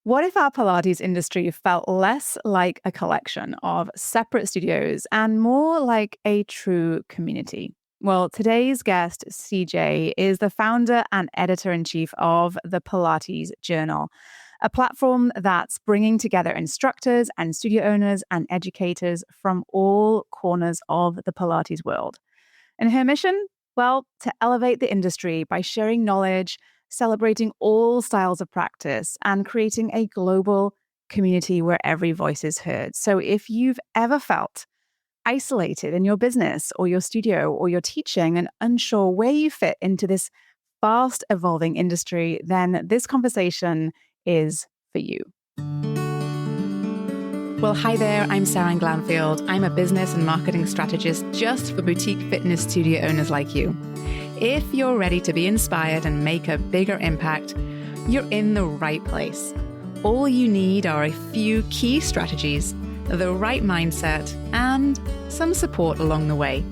What if our Pilates industry felt less like a collection of separate studios and more like a true community? Well, today's guest, CJ, is the founder and editor-in-chief of the Pilates Journal, a platform that's bringing together instructors and studio owners and educators from all corners of the Pilates world. And her mission? Well, to elevate the industry by sharing knowledge, celebrating all styles of practice, and creating a global community where every voice is heard. So if you've ever felt isolated in your business or your studio or your teaching and unsure where you fit into this fast evolving industry, then this conversation is for you. Well, hi there, I'm Seran Glanfield. I'm a business and marketing strategist just for boutique fitness studio owners like you. If you're ready to be inspired and make a bigger impact, you're in the right place. All you need are a few key strategies, the right mindset, and some support along the way.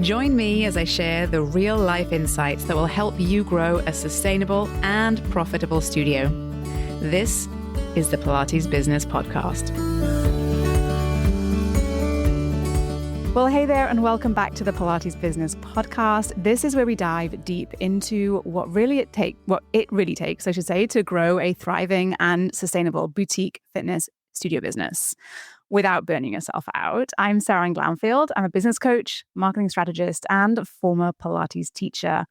Join me as I share the real-life insights that will help you grow a sustainable and profitable studio. This is the Pilates Business Podcast. Well, hey there, and welcome back to the Pilates Business Podcast. This is where we dive deep into what it really takes, I should say, to grow a thriving and sustainable boutique fitness studio business without burning yourself out. I'm Seran Glanfield. I'm a business coach, marketing strategist, and former Pilates teacher.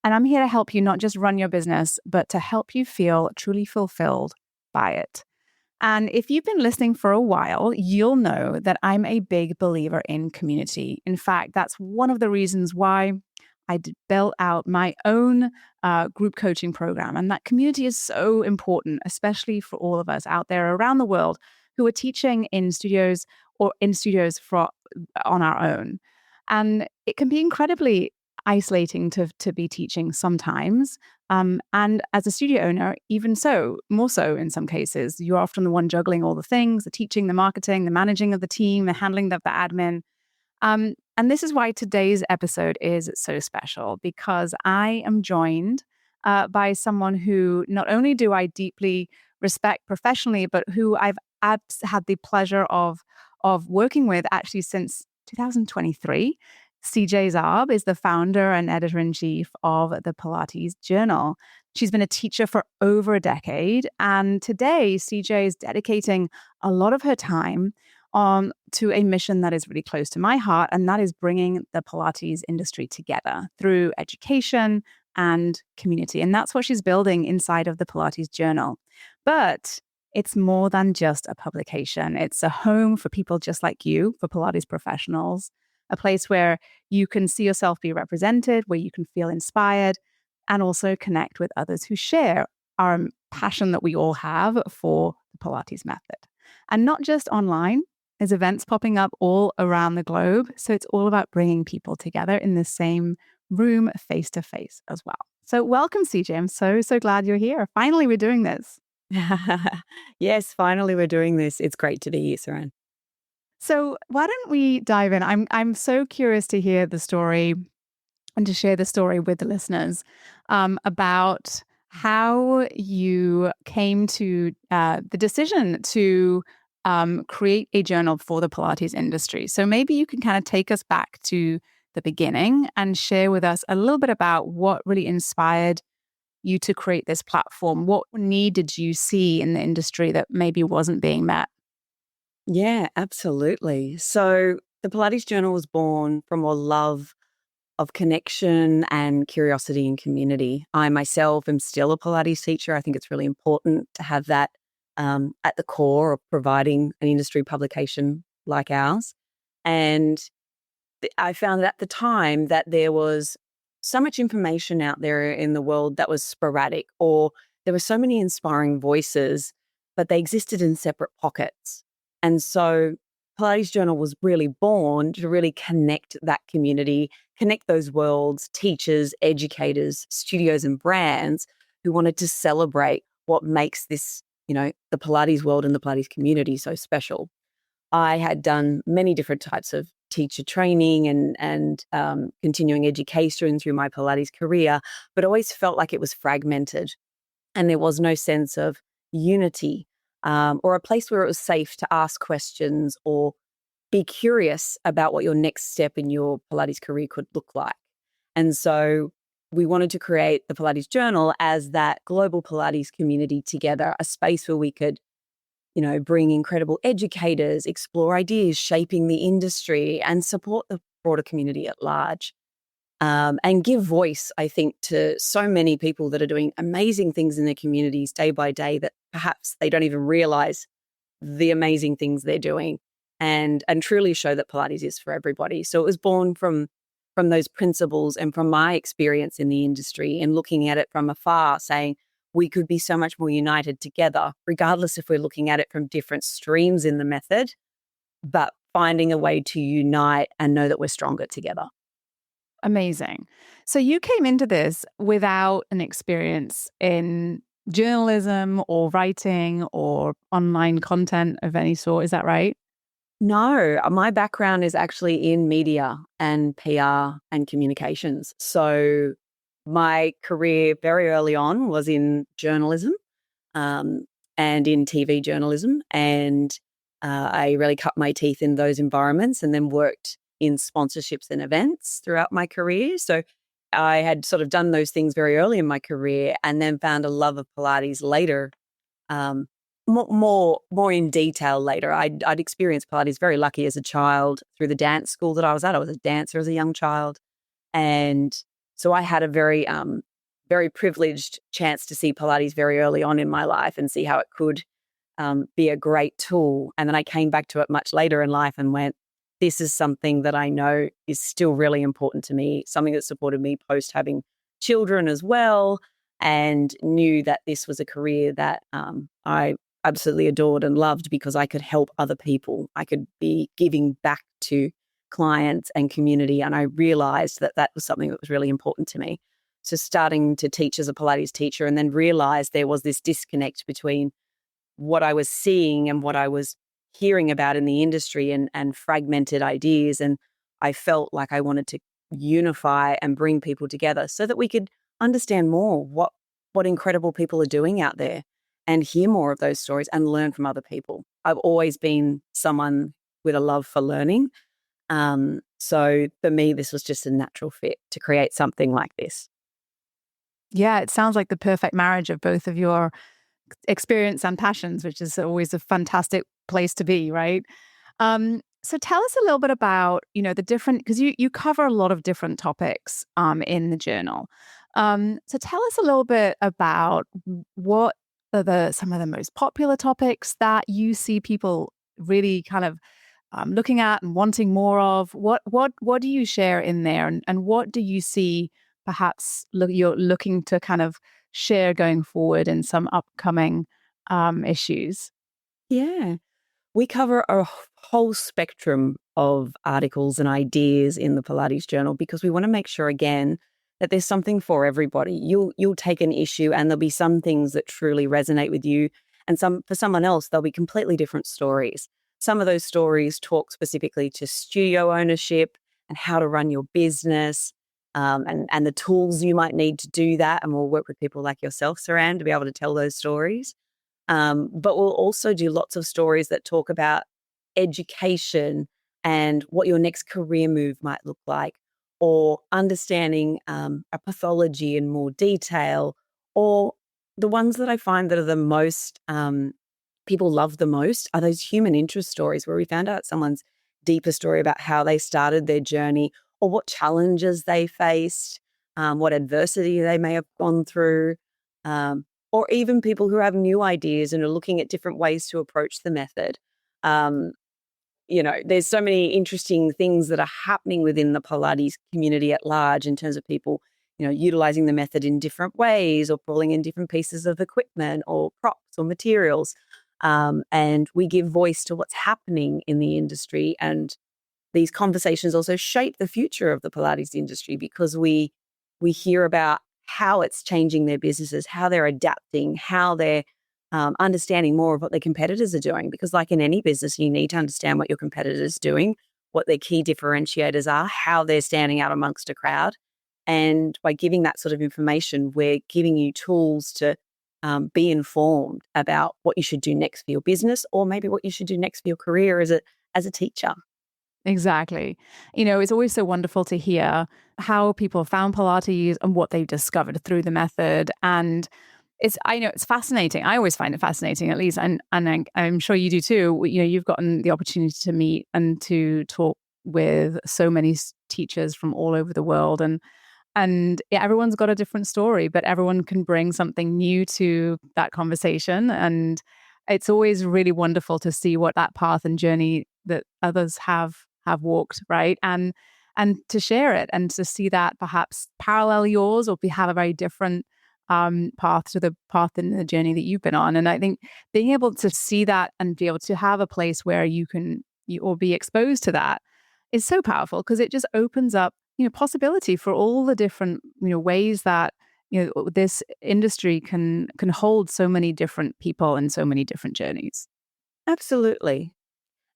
And I'm here to help you not just run your business, but to help you feel truly fulfilled by it. And if you've been listening for a while, you'll know that I'm a big believer in community. In fact, that's one of the reasons why I built out my own group coaching program. And that community is so important, especially for all of us out there around the world who are teaching in studios or in studios on our own. And it can be incredibly isolating to be teaching sometimes. And as a studio owner, even so, more so in some cases, you're often the one juggling all the things, the teaching, the marketing, the managing of the team, the handling of the admin. And this is why today's episode is so special, because I am joined by someone who not only do I deeply respect professionally, but who I've had the pleasure of working with actually since 2023. CJ Zarb is the founder and editor-in-chief of the Pilates Journal. She's been a teacher for over a decade, and today CJ is dedicating a lot of her time to a mission that is really close to my heart, and that is bringing the Pilates industry together through education and community. And that's what she's building inside of the Pilates Journal. But it's more than just a publication. It's a home for people just like you, for Pilates professionals, a place where you can see yourself be represented, where you can feel inspired, and also connect with others who share our passion that we all have for the Pilates method. And not just online, there's events popping up all around the globe. So it's all about bringing people together in the same room, face to face as well. So welcome, CJ. I'm so glad you're here. Finally, we're doing this. Yes, finally we're doing this. It's great to be here, Seran. So why don't we dive in? I'm so curious to hear the story and to share the story with the listeners about how you came to the decision to create a journal for the Pilates industry. So maybe you can kind of take us back to the beginning and share with us a little bit about what really inspired you to create this platform. What need did you see in the industry that maybe wasn't being met? Yeah, absolutely. So the Pilates Journal was born from a love of connection and curiosity and community. I myself am still a Pilates teacher. I think it's really important to have that at the core of providing an industry publication like ours. And I found at the time that there was so much information out there in the world that was sporadic, or there were so many inspiring voices, but they existed in separate pockets. And so Pilates Journal was really born to really connect that community, connect those worlds, teachers, educators, studios, and brands who wanted to celebrate what makes this, the Pilates world and the Pilates community so special. I had done many different types of teacher training and continuing education through my Pilates career, but always felt like it was fragmented and there was no sense of unity, or a place where it was safe to ask questions or be curious about what your next step in your Pilates career could look like. And so we wanted to create the Pilates Journal as that global Pilates community together, a space where we could, bring incredible educators, explore ideas shaping the industry, and support the broader community at large. And give voice, I think, to so many people that are doing amazing things in their communities day by day that perhaps they don't even realize the amazing things they're doing, and truly show that Pilates is for everybody. So it was born from those principles and from my experience in the industry and looking at it from afar, saying we could be so much more united together, regardless if we're looking at it from different streams in the method, but finding a way to unite and know that we're stronger together. Amazing. So you came into this without an experience in journalism or writing or online content of any sort. Is that right? No, my background is actually in media and PR and communications. So my career very early on was in journalism, um, and in TV journalism. And I really cut my teeth in those environments and then worked in sponsorships and events throughout my career. So I had sort of done those things very early in my career and then found a love of Pilates later, um, more in detail later. I'd experienced Pilates, very lucky as a child, through the dance school that I was at. I was a dancer as a young child. And so I had a very privileged chance to see Pilates very early on in my life and see how it could be a great tool. And then I came back to it much later in life and went, this is something that I know is still really important to me, something that supported me post having children as well, and knew that this was a career that I absolutely adored and loved because I could help other people. I could be giving back to clients and community. And I realized that that was something that was really important to me. So starting to teach as a Pilates teacher and then realized there was this disconnect between what I was seeing and what I was hearing about in the industry, and fragmented ideas. And I felt like I wanted to unify and bring people together so that we could understand more what incredible people are doing out there and hear more of those stories and learn from other people. I've always been someone with a love for learning. So for me, this was just a natural fit to create something like this. Yeah, it sounds like the perfect marriage of both of your experience and passions, which is always a fantastic place to be, right? So tell us a little bit about, the different, because you cover a lot of different topics in the journal. So tell us a little bit about what are some of the most popular topics that you see people really kind of looking at and wanting more of. What do you share in there, and what do you see perhaps you're looking to kind of share going forward in some upcoming issues? Yeah. We cover a whole spectrum of articles and ideas in the Pilates Journal because we want to make sure, again, that there's something for everybody. You'll take an issue and there'll be some things that truly resonate with you, and for someone else, there'll be completely different stories. Some of those stories talk specifically to studio ownership and how to run your business, and the tools you might need to do that. And we'll work with people like yourself, Seran, to be able to tell those stories. But we'll also do lots of stories that talk about education and what your next career move might look like, or understanding a pathology in more detail, or the ones that I find that are the most people love the most are those human interest stories where we found out someone's deeper story about how they started their journey or what challenges they faced, what adversity they may have gone through. Or even people who have new ideas and are looking at different ways to approach the method. Um, there's so many interesting things that are happening within the Pilates community at large in terms of people, utilizing the method in different ways or pulling in different pieces of equipment or props or materials. And we give voice to what's happening in the industry. And these conversations also shape the future of the Pilates industry because we hear about how it's changing their businesses, how they're adapting, how they're understanding more of what their competitors are doing. Because like in any business, you need to understand what your competitors are doing, what their key differentiators are, how they're standing out amongst a crowd. And by giving that sort of information, we're giving you tools to be informed about what you should do next for your business, or maybe what you should do next for your career as a teacher. Exactly. It's always so wonderful to hear how people found Pilates and what they've discovered through the method. And I know it's fascinating. I always find it fascinating, at least, and I'm sure you do too. You've gotten the opportunity to meet and to talk with so many teachers from all over the world, and yeah, everyone's got a different story, but everyone can bring something new to that conversation. And it's always really wonderful to see what that path and journey that others have walked, right? And to share it and to see that perhaps parallel yours or have a very different path to the path in the journey that you've been on. And I think being able to see that and be able to have a place where you or be exposed to that is so powerful, because it just opens up possibility for all the different ways that this industry can hold so many different people and so many different journeys. Absolutely.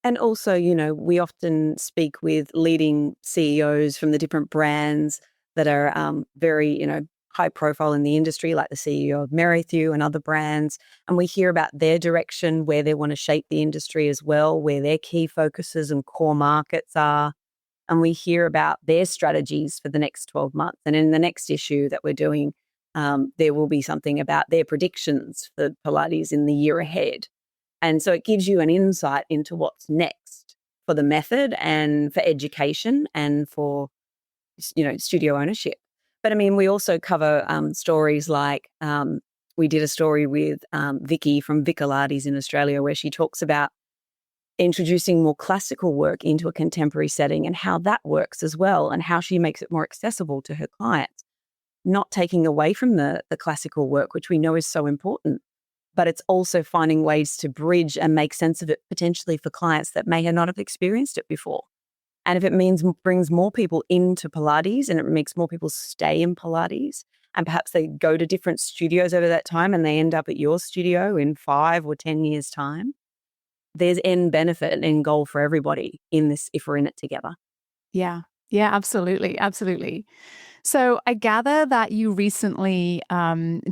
And also, we often speak with leading CEOs from the different brands that are very, high profile in the industry, like the CEO of Merrithew and other brands. And we hear about their direction, where they want to shape the industry as well, where their key focuses and core markets are. And we hear about their strategies for the next 12 months. And in the next issue that we're doing, there will be something about their predictions for Pilates in the year ahead. And so it gives you an insight into what's next for the method and for education and for, studio ownership. But I mean, we also cover stories like we did a story with Vicky from Pilates in Australia, where she talks about introducing more classical work into a contemporary setting and how that works as well, and how she makes it more accessible to her clients, not taking away from the classical work, which we know is so important. But it's also finding ways to bridge and make sense of it potentially for clients that may not have experienced it before. And if it means brings more people into Pilates and it makes more people stay in Pilates, and perhaps they go to different studios over that time and they end up at your studio in 5 or 10 years' time, there's end benefit and end goal for everybody in this if we're in it together. Yeah. Yeah, absolutely. Absolutely. So I gather that you recently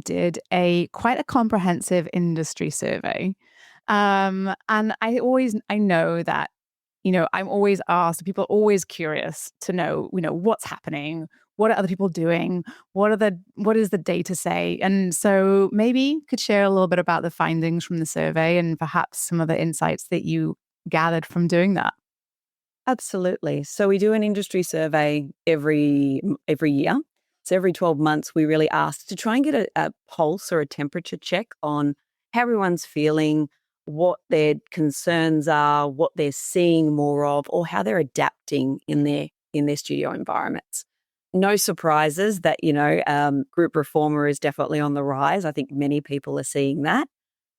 did quite a comprehensive industry survey. And I know that, I'm always asked, people are always curious to know, what's happening, what are other people doing, what does the data say? And so maybe you could share a little bit about the findings from the survey and perhaps some of the insights that you gathered from doing that. Absolutely. So we do an industry survey every year. So every 12 months, we really ask to try and get a pulse or a temperature check on how everyone's feeling, what their concerns are, what they're seeing more of, or how they're adapting in their studio environments. No surprises that, group reformer is definitely on the rise. I think many people are seeing that.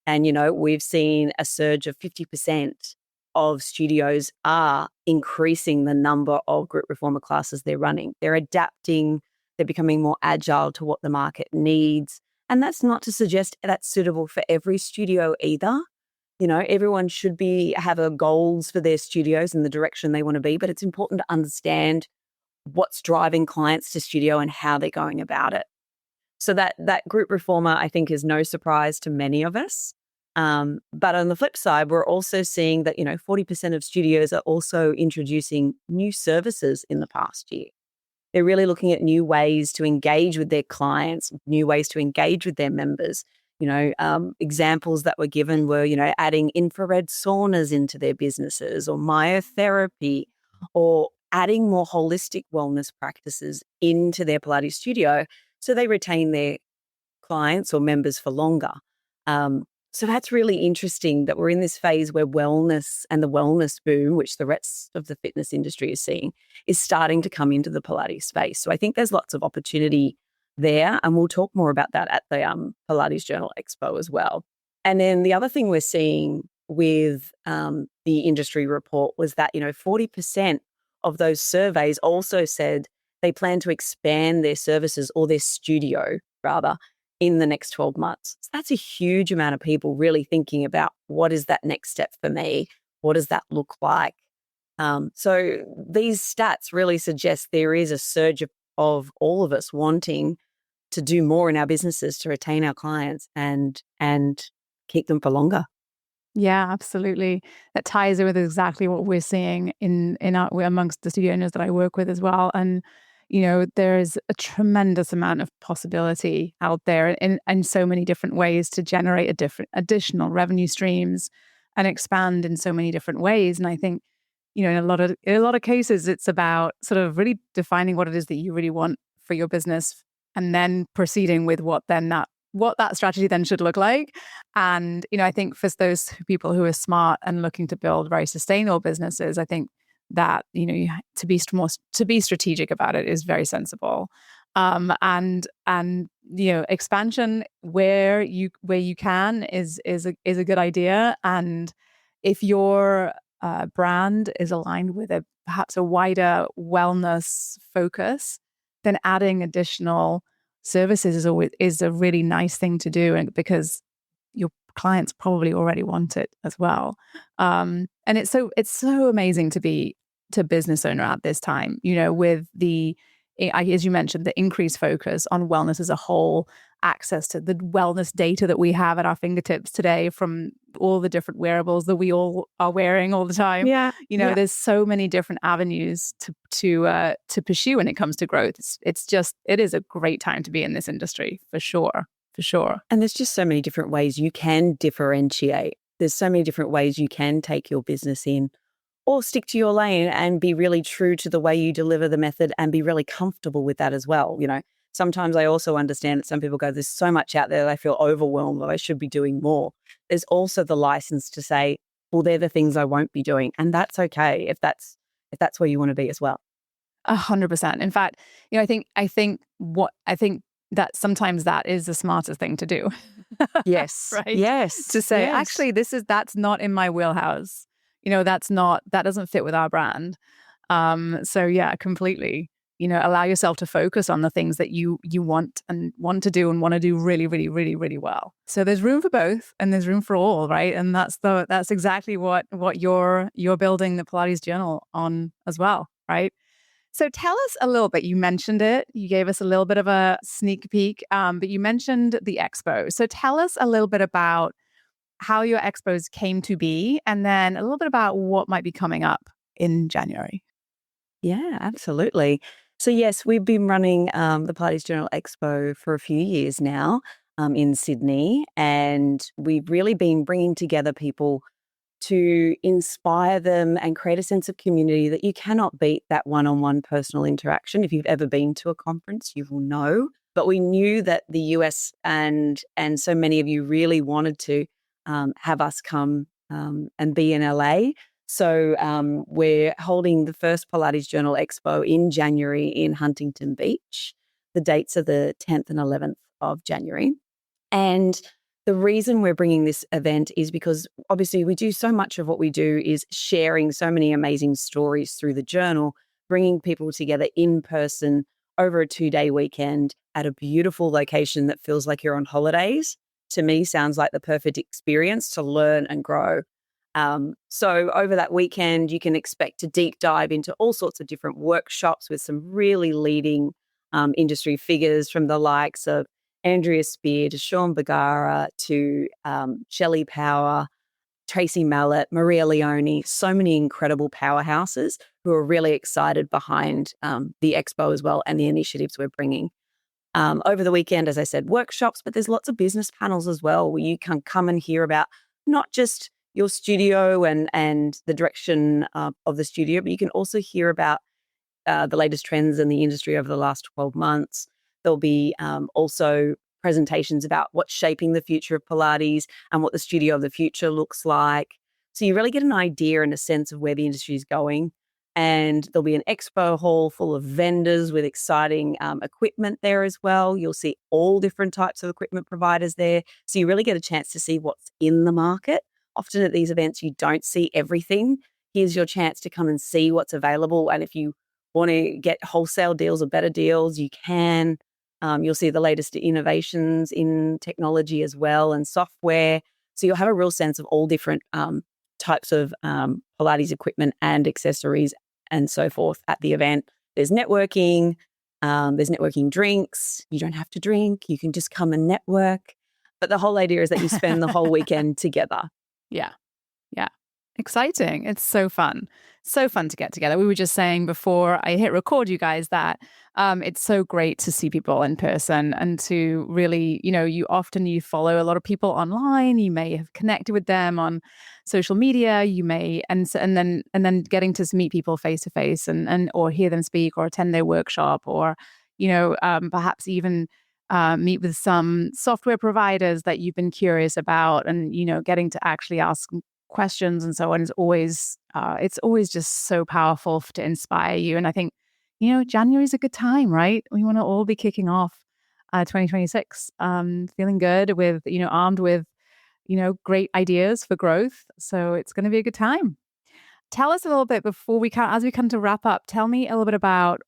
And, we've seen a surge of 50% of studios are increasing the number of group reformer classes they're running. They're adapting, they're becoming more agile to what the market needs. And that's not to suggest that's suitable for every studio either. Everyone should have goals for their studios and the direction they want to be, but it's important to understand what's driving clients to studio and how they're going about it. So that group reformer, I think, is no surprise to many of us. But on the flip side, we're also seeing that, 40% of studios are also introducing new services in the past year. They're really looking at new ways to engage with their clients, new ways to engage with their members. Examples that were given were, adding infrared saunas into their businesses, or myotherapy, or adding more holistic wellness practices into their Pilates studio so they retain their clients or members for longer. So that's really interesting that we're in this phase where wellness and the wellness boom, which the rest of the fitness industry is seeing, is starting to come into the Pilates space. So I think there's lots of opportunity there, and we'll talk more about that at the Pilates Journal Expo as well. And then the other thing we're seeing with the industry report was that, 40% of those surveys also said they plan to expand their services, or their studio rather, in the next 12 months. So that's a huge amount of people really thinking about, what is that next step for me? What does that look like? So these stats really suggest there is a surge of all of us wanting to do more in our businesses to retain our clients and keep them for longer. Yeah, absolutely. That ties in with exactly what we're seeing in our, amongst the studio owners that I work with as well. And there's a tremendous amount of possibility out there in so many different ways to generate additional revenue streams and expand in so many different ways. And I think, in a lot of cases, it's about sort of really defining what it is that you really want for your business, and then proceeding with what that strategy then should look like. And, I think for those people who are smart and looking to build very sustainable businesses, I think that, to be strategic about it is very sensible. And expansion where you can is a good idea. And if your brand is aligned with perhaps a wider wellness focus, then adding additional services is a really nice thing to do, and because your clients probably already want it as well. And it's so amazing to be business owner at this time, with as you mentioned, the increased focus on wellness as a whole, access to the wellness data that we have at our fingertips today from all the different wearables that we all are wearing all the time. Yeah. There's so many different avenues to pursue when it comes to growth. It is a great time to be in this industry for sure. For sure. And there's just so many different ways you can differentiate. There's so many different ways you can take your business in, or stick to your lane and be really true to the way you deliver the method and be really comfortable with that as well. Sometimes I also understand that some people go, there's so much out there that I feel overwhelmed that I should be doing more. There's also the license to say, well, they're the things I won't be doing. And that's okay if that's where you want to be as well. 100%. In fact, I think that sometimes that is the smartest thing to do. Yes. Right. Yes. To say, actually, that's not in my wheelhouse. That doesn't fit with our brand. So yeah, completely. Allow yourself to focus on the things that you want to do really, really, really, really well. So there's room for both, and there's room for all, right? And that's exactly what you're building the Pilates Journal on as well, right? So tell us a little bit. You mentioned it. You gave us a little bit of a sneak peek, but you mentioned the expo. So tell us a little bit about how your expos came to be, and then a little bit about what might be coming up in January. Yeah, absolutely. So yes, we've been running the Pilates Journal Expo for a few years now in Sydney, and we've really been bringing together people to inspire them and create a sense of community that you cannot beat that one-on-one personal interaction. If you've ever been to a conference, you will know. But we knew that the US and so many of you really wanted to have us come and be in LA. So we're holding the first Pilates Journal Expo in January in Huntington Beach. The dates are the 10th and 11th of January. And the reason we're bringing this event is because obviously we do so much of what we do is sharing so many amazing stories through the journal, bringing people together in person over a 2-day weekend at a beautiful location that feels like you're on holidays. To me, sounds like the perfect experience to learn and grow. So over that weekend, you can expect to deep dive into all sorts of different workshops with some really leading industry figures, from the likes of Andrea Spear to Sean Bagara to Shelley Power, Tracy Mallet, Maria Leone, so many incredible powerhouses who are really excited behind the expo as well and the initiatives we're bringing. Over the weekend, as I said, workshops, but there's lots of business panels as well where you can come and hear about not just your studio and the direction of the studio, but you can also hear about the latest trends in the industry over the last 12 months. There'll be also presentations about what's shaping the future of Pilates and what the studio of the future looks like. So you really get an idea and a sense of where the industry is going. And there'll be an expo hall full of vendors with exciting equipment there as well. You'll see all different types of equipment providers there. So you really get a chance to see what's in the market. Often at these events, you don't see everything. Here's your chance to come and see what's available. And if you want to get wholesale deals or better deals, you can. You'll see the latest innovations in technology as well and software. So you'll have a real sense of all different types of Pilates equipment and accessories and so forth at the event. There's networking. There's networking drinks. You don't have to drink. You can just come and network. But the whole idea is that you spend the whole weekend together. Yeah. Yeah. Exciting. It's so fun. So fun to get together. We were just saying before I hit record, you guys, that it's so great to see people in person and to really, you follow a lot of people online. You may have connected with them on social media. You may, and then getting to meet people face to face and or hear them speak or attend their workshop or, perhaps even meet with some software providers that you've been curious about and, getting to actually ask questions and so on is always, it's always just so powerful to inspire you. And I think, January is a good time, right? We want to all be kicking off 2026, feeling good with, armed with, great ideas for growth. So it's going to be a good time. Tell us a little bit before as we come to wrap up, tell me a little bit about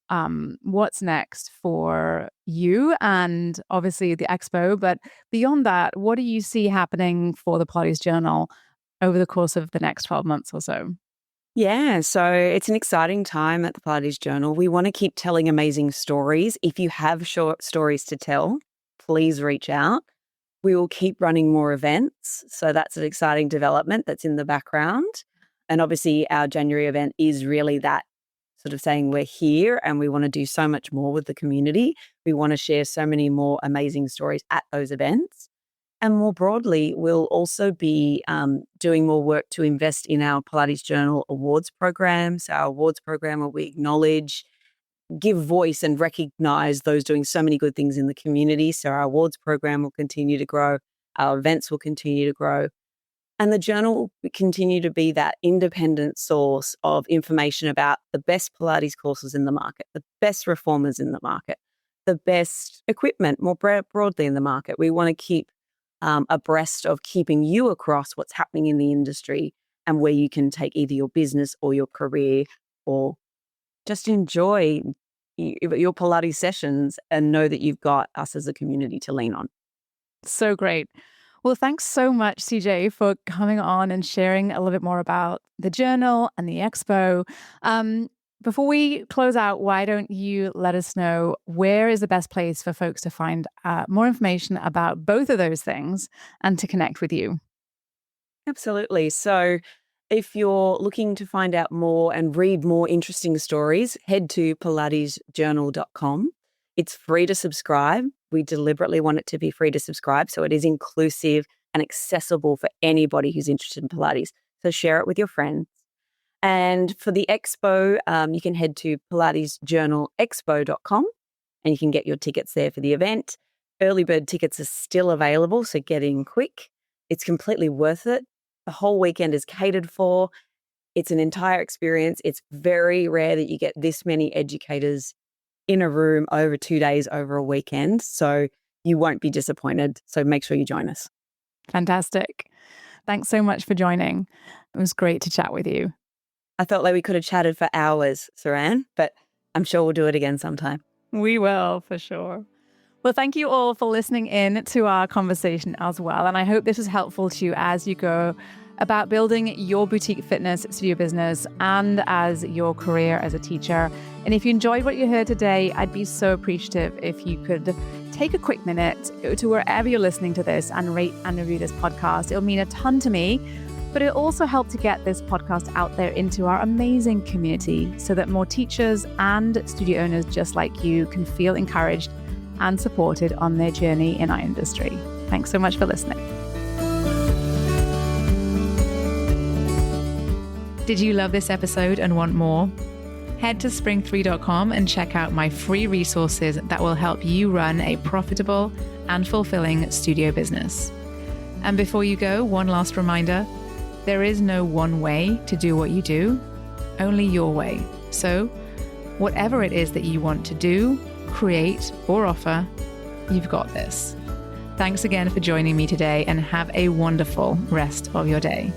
what's next for you and obviously the expo. But beyond that, what do you see happening for the Pilates Journal over the course of the next 12 months or so? Yeah, so it's an exciting time at the Pilates Journal. We want to keep telling amazing stories. If you have short stories to tell, please reach out. We will keep running more events. So that's an exciting development that's in the background. And obviously our January event is really that sort of saying we're here and we want to do so much more with the community. We want to share so many more amazing stories at those events. And more broadly, we'll also be doing more work to invest in our Pilates Journal Awards program. So our awards program where we acknowledge, give voice and recognize those doing so many good things in the community. So our awards program will continue to grow. Our events will continue to grow. And the journal will continue to be that independent source of information about the best Pilates courses in the market, the best reformers in the market, the best equipment more broadly in the market. We want to keep abreast of keeping you across what's happening in the industry and where you can take either your business or your career or just enjoy your Pilates sessions and know that you've got us as a community to lean on. So great. Well, thanks so much, CJ, for coming on and sharing a little bit more about the journal and the expo. Before we close out, why don't you let us know where is the best place for folks to find more information about both of those things and to connect with you? Absolutely. So if you're looking to find out more and read more interesting stories, head to pilatesjournal.com. It's free to subscribe. We deliberately want it to be free to subscribe, so it is inclusive and accessible for anybody who's interested in Pilates. So share it with your friends. And for the expo, you can head to pilatesjournalexpo.com and you can get your tickets there for the event. Early bird tickets are still available, so get in quick. It's completely worth it. The whole weekend is catered for. It's an entire experience. It's very rare that you get this many educators in a room over 2 days over a weekend. So you won't be disappointed. So make sure you join us. Fantastic. Thanks so much for joining. It was great to chat with you. I felt like we could have chatted for hours, Seran, but I'm sure we'll do it again sometime. We will, for sure. Well, thank you all for listening in to our conversation as well. And I hope this is helpful to you as you go about building your boutique fitness studio business and as your career as a teacher. And if you enjoyed what you heard today, I'd be so appreciative if you could take a quick minute to wherever you're listening to this and rate and review this podcast. It'll mean a ton to me. But it also helped to get this podcast out there into our amazing community so that more teachers and studio owners just like you can feel encouraged and supported on their journey in our industry. Thanks so much for listening. Did you love this episode and want more? Head to spring3.com and check out my free resources that will help you run a profitable and fulfilling studio business. And before you go, one last reminder. There is no one way to do what you do, only your way. So whatever it is that you want to do, create, or offer, you've got this. Thanks again for joining me today and have a wonderful rest of your day.